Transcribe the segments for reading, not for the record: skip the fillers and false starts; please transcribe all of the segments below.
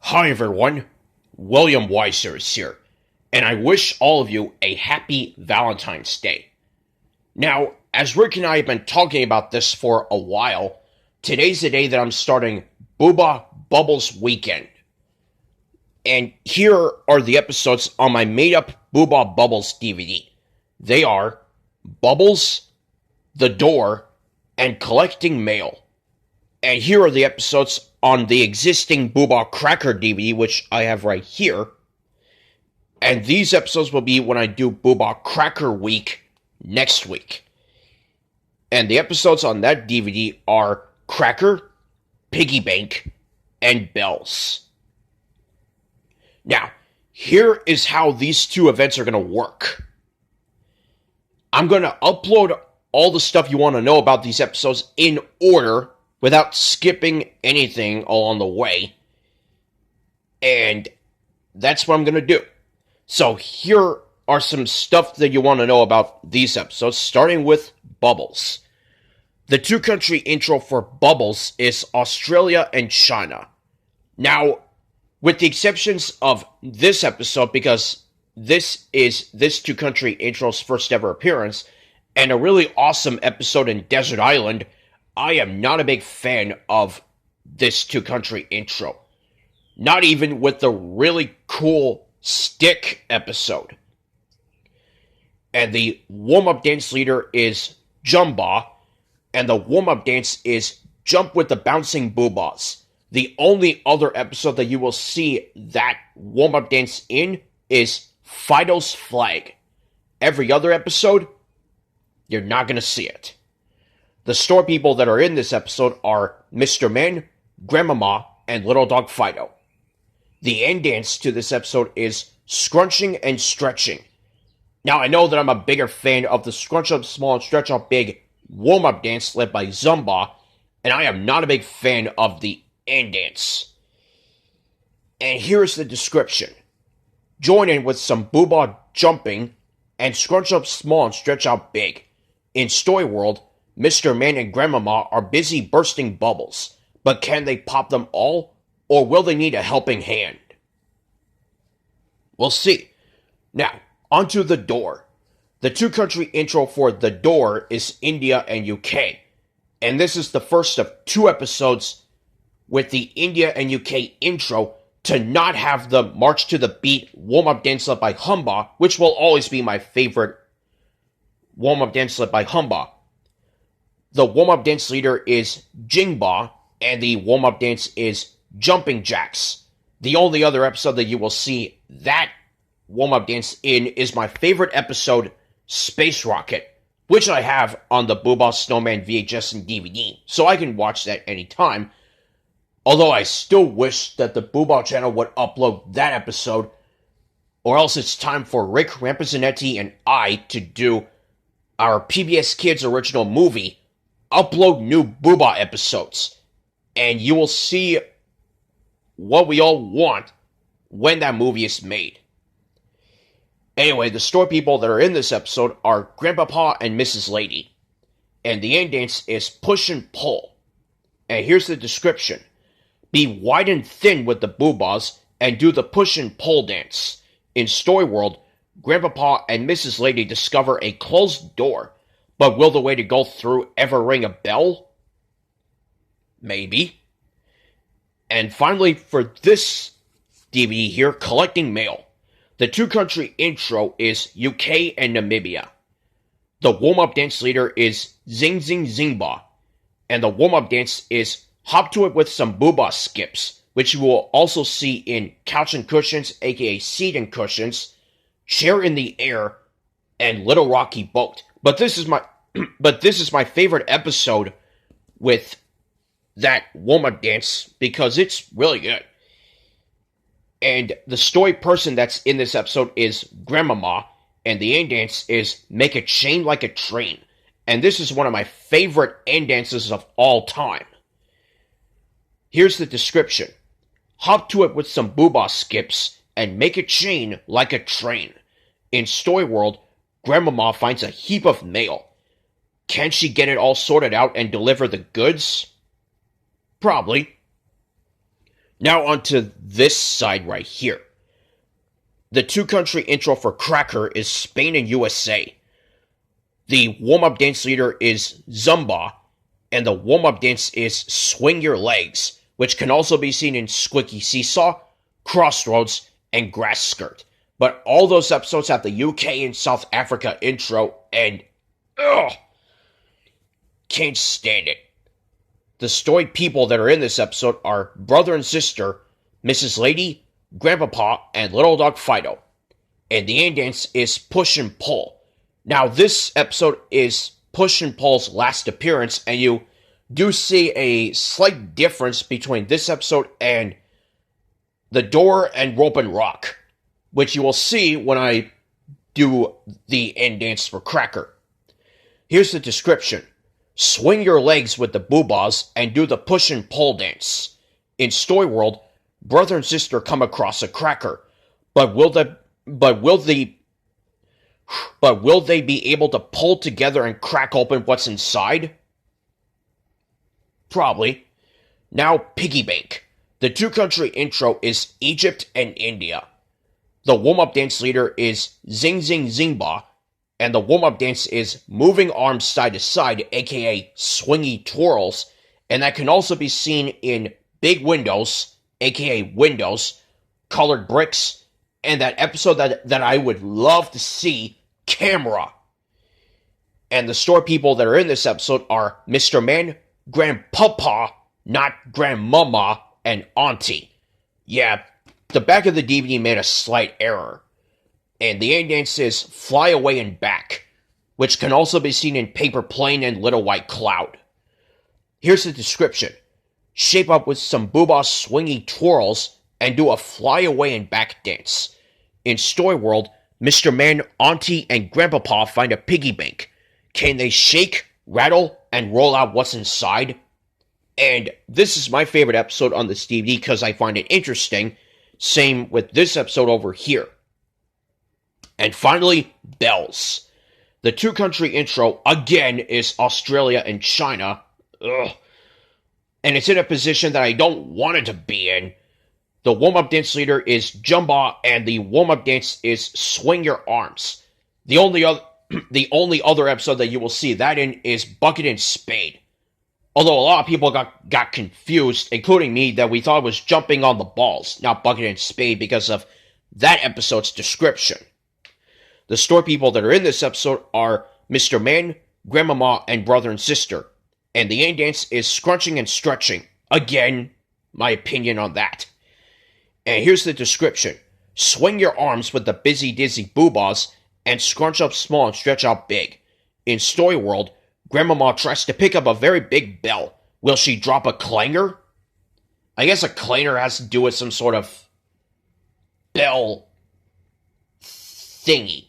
Hi everyone, William Weiser is here, and I wish all of you a happy Valentine's Day. Now, as Rick and I have been talking about this for a while, today's the day that I'm starting Boohbah Bubbles Weekend. And here are the episodes on my made-up Boohbah Bubbles DVD. They are Bubbles, The Door, and Collecting Mail. And here are the episodes on the existing Boohbah Cracker DVD, which I have right here. And these episodes will be when I do Boohbah Cracker Week next week. And the episodes on that DVD are Cracker, Piggy Bank, and Bells. Now, here is how these two events are going to work. I'm going to upload all the stuff you want to know about these episodes in order without skipping anything along the way. And that's what I'm going to do. So here are some stuff that you want to know about these episodes, starting with Bubbles. The two-country intro for Bubbles is Australia and China. Now, with the exceptions of this episode, because this is this two-country intro's first ever appearance, and a really awesome episode in Desert Island, I am not a big fan of this two-country intro. Not even with the really cool Stick episode. And the warm-up dance leader is Jumba, and the warm-up dance is Jump with the Bouncing Boohbahs. The only other episode that you will see that warm-up dance in is Fido's Flag. Every other episode, you're not going to see it. The store people that are in this episode are Mr. Man, Grandmama, and Little Dog Fido. The end dance to this episode is Scrunching and Stretching. Now, I know that I'm a bigger fan of the Scrunch Up Small and Stretch Out Big warm-up dance led by Zumba, and I am not a big fan of the end dance. And here's the description. Join in with some Boohbah jumping and Scrunch Up Small and Stretch Out Big. In Story World, Mr. Man and Grandmama are busy bursting bubbles, but can they pop them all, or will they need a helping hand? We'll see. Now, onto The Door. The two-country intro for The Door is India and UK, and this is the first of two episodes with the India and UK intro to not have the March to the Beat warm-up dance led by Humba, which will always be my favorite warm-up dance led by Humba. The warm-up dance leader is Jingba, and the warm-up dance is Jumping Jacks. The only other episode that you will see that warm-up dance in is my favorite episode, Space Rocket, which I have on the Boohbah Snowman VHS and DVD, so I can watch that anytime. Although I still wish that the Boohbah channel would upload that episode, or else it's time for Rick Rampezanetti and I to do our PBS Kids original movie, upload new Boohbah episodes, and you will see what we all want when that movie is made. Anyway, the store people that are in this episode are Grandpapa and Mrs. Lady, and the end dance is Push and Pull. And here's the description. Be wide and thin with the Boohbahs and do the push and pull dance. In Story World, Grandpapa and Mrs. Lady discover a closed door, but will the way to go through ever ring a bell? Maybe. And finally, for this DVD here, Collecting Mail. The two-country intro is UK and Namibia. The warm-up dance leader is Zing Zing Zingba, and the warm-up dance is Hop to It with some Boohbah skips, which you will also see in Couch and Cushions, aka Seat and Cushions, Chair in the Air, and Little Rocky Boat. But this is my favorite episode with that warm-up dance because it's really good. And the story person that's in this episode is Grandmama, and the end dance is Make a Chain Like a Train. And this is one of my favorite end dances of all time. Here's the description. Hop to it with some Boohbah skips and make a chain like a train. In Story World, Grandmama finds a heap of mail. Can she get it all sorted out and deliver the goods? Probably. Now onto this side right here. The two-country intro for Cracker is Spain and USA. The warm-up dance leader is Zumba, and the warm-up dance is Swing Your Legs, which can also be seen in Squeaky Seesaw, Crossroads, and Grass Skirt. But all those episodes have the UK and South Africa intro, and can't stand it. The story people that are in this episode are brother and sister, Mrs. Lady, Grandpapa, and Little Dog Fido. And the end dance is Push and Pull. Now, this episode is Push and Pull's last appearance, and you do see a slight difference between this episode and The Door and Rope and Rock, which you will see when I do the end dance for Cracker. Here's the description. Swing your legs with the Boohbahs and do the push and pull dance. In Story World, brother and sister come across a cracker, but will they be able to pull together and crack open what's inside? Probably. Now, Piggy Bank. The two-country intro is Egypt and India. The warm-up dance leader is Zing Zing Zingba, and the warm-up dance is moving arms side to side, aka swingy twirls, and that can also be seen in Big Windows, aka Windows, Colored Bricks, and that episode that I would love to see, Camera. And the store people that are in this episode are Mr. Man, Grandpapa, not Grandmama, and Auntie. Yeah, the back of the DVD made a slight error. And the end dance is Fly Away and Back, which can also be seen in Paper Plane and Little White Cloud. Here's the description. Shape up with some Boohbah swingy twirls and do a Fly Away and Back dance. In Story World, Mr. Man, Auntie, and Grandpapa find a piggy bank. Can they shake, rattle, and roll out what's inside? And this is my favorite episode on this DVD because I find it interesting. Same with this episode over here. And finally, Bells. The two-country intro, again, is Australia and China. Ugh. And it's in a position that I don't want it to be in. The warm-up dance leader is Jumba, and the warm-up dance is Swing Your Arms. The only other episode that you will see that in is Bucket and Spade. Although a lot of people got confused, including me, that we thought it was Jumping on the Balls, not Bucket and Spade, because of that episode's description. The store people that are in this episode are Mr. Man, Grandmama, and brother and sister. And the end dance is Scrunching and Stretching. Again, my opinion on that. And here's the description. Swing your arms with the busy dizzy Boohbahs and scrunch up small and stretch out big. In Story World, Grandmama tries to pick up a very big bell. Will she drop a clanger? I guess a clanger has to do with some sort of bell thingy.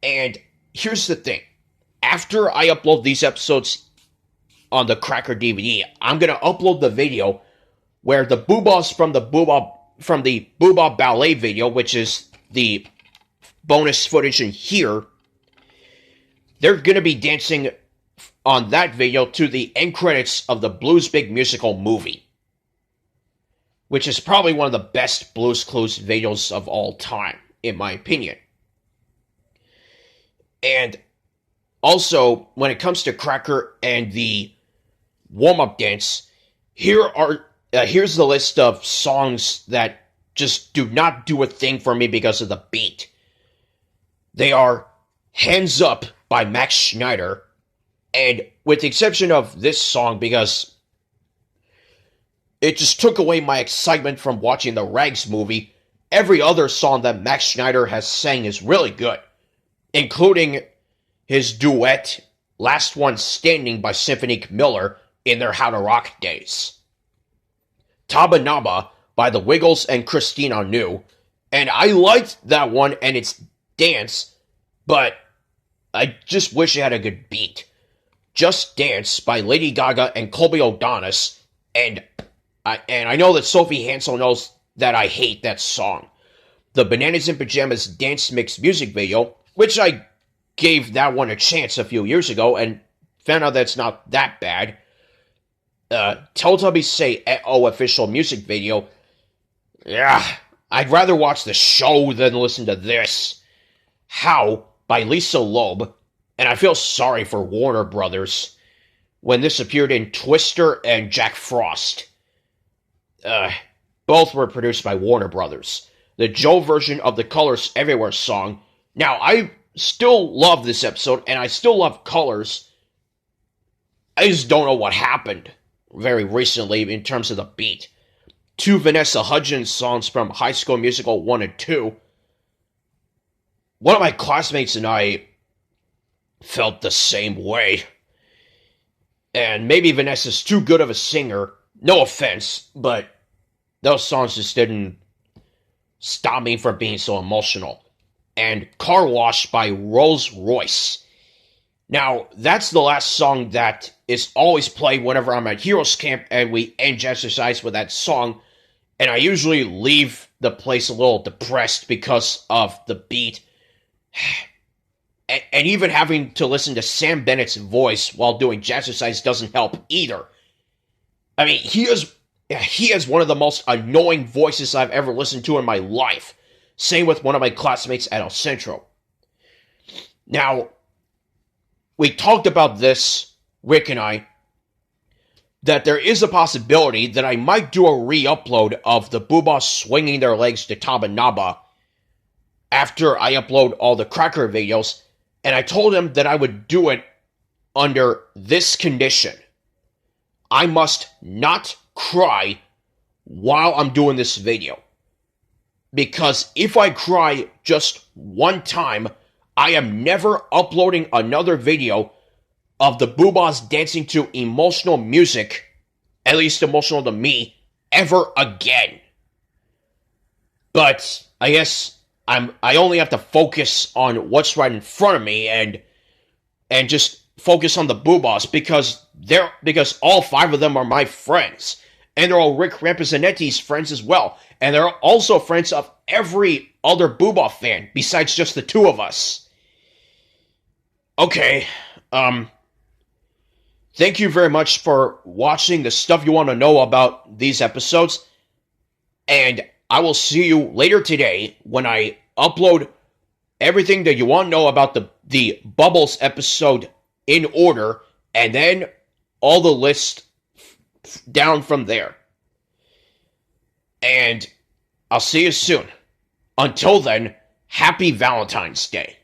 And here's the thing. After I upload these episodes on the Cracker DVD, I'm going to upload the video where the Boohbahs from the Boohbah ballet video, which is the bonus footage in here, they're going to be dancing on that video to the end credits of the Blues Big Musical movie, which is probably one of the best Blues Clues videos of all time, in my opinion. And also, when it comes to Cracker and the warm-up dance, here's the list of songs that just do not do a thing for me because of the beat. They are Hands Up by Max Schneider, and with the exception of this song, because it just took away my excitement from watching the Rags movie, every other song that Max Schneider has sang is really good, including his duet, Last One Standing by Symphonique Miller in their How to Rock days. Taba Naba by the Wiggles and Christina New, and I liked that one and its dance, but I just wish it had a good beat. Just Dance by Lady Gaga and Colby O'Donis, and I know that Sophie Hansel knows that I hate that song. The Bananas in Pajamas dance mix music video, which I gave that one a chance a few years ago and found out that it's not that bad. Teletubbies Say "Uh-oh" official music video. Yeah, I'd rather watch the show than listen to this. How by Lisa Loeb, and I feel sorry for Warner Brothers when this appeared in Twister and Jack Frost. Both were produced by Warner Brothers. The Joe version of the Colors Everywhere song. Now, I still love this episode, and I still love Colors. I just don't know what happened very recently in terms of the beat. 2 Vanessa Hudgens songs from High School Musical 1 and 2. One of my classmates and I felt the same way. And maybe Vanessa's too good of a singer. No offense, but those songs just didn't stop me from being so emotional. And Car Wash by Rolls Royce. Now, that's the last song that is always played whenever I'm at Heroes Camp and we end exercise with that song. And I usually leave the place a little depressed because of the beat. And even having to listen to Sam Bennett's voice while doing jazzercise doesn't help either. I mean, he has one of the most annoying voices I've ever listened to in my life. Same with one of my classmates at El Centro. Now, we talked about this, Rick and I, that there is a possibility that I might do a re-upload of the Boohbah swinging their legs to Tabanaba after I upload all the Cracker videos, and I told him that I would do it under this condition. I must not cry while I'm doing this video. Because if I cry just one time, I am never uploading another video of the Boohbahs dancing to emotional music, at least emotional to me, ever again. But I guess I only have to focus on what's right in front of me and just focus on the Boohbahs because all 5 of them are my friends. And they're all Rick Rampesanetti's friends as well. And they're also friends of every other Boohbah fan besides just the 2 of us. Okay, thank you very much for watching the stuff you want to know about these episodes. And I will see you later today when I upload everything that you want to know about the Bubbles episode in order, and then all the list down from there. And I'll see you soon. Until then, happy Valentine's Day.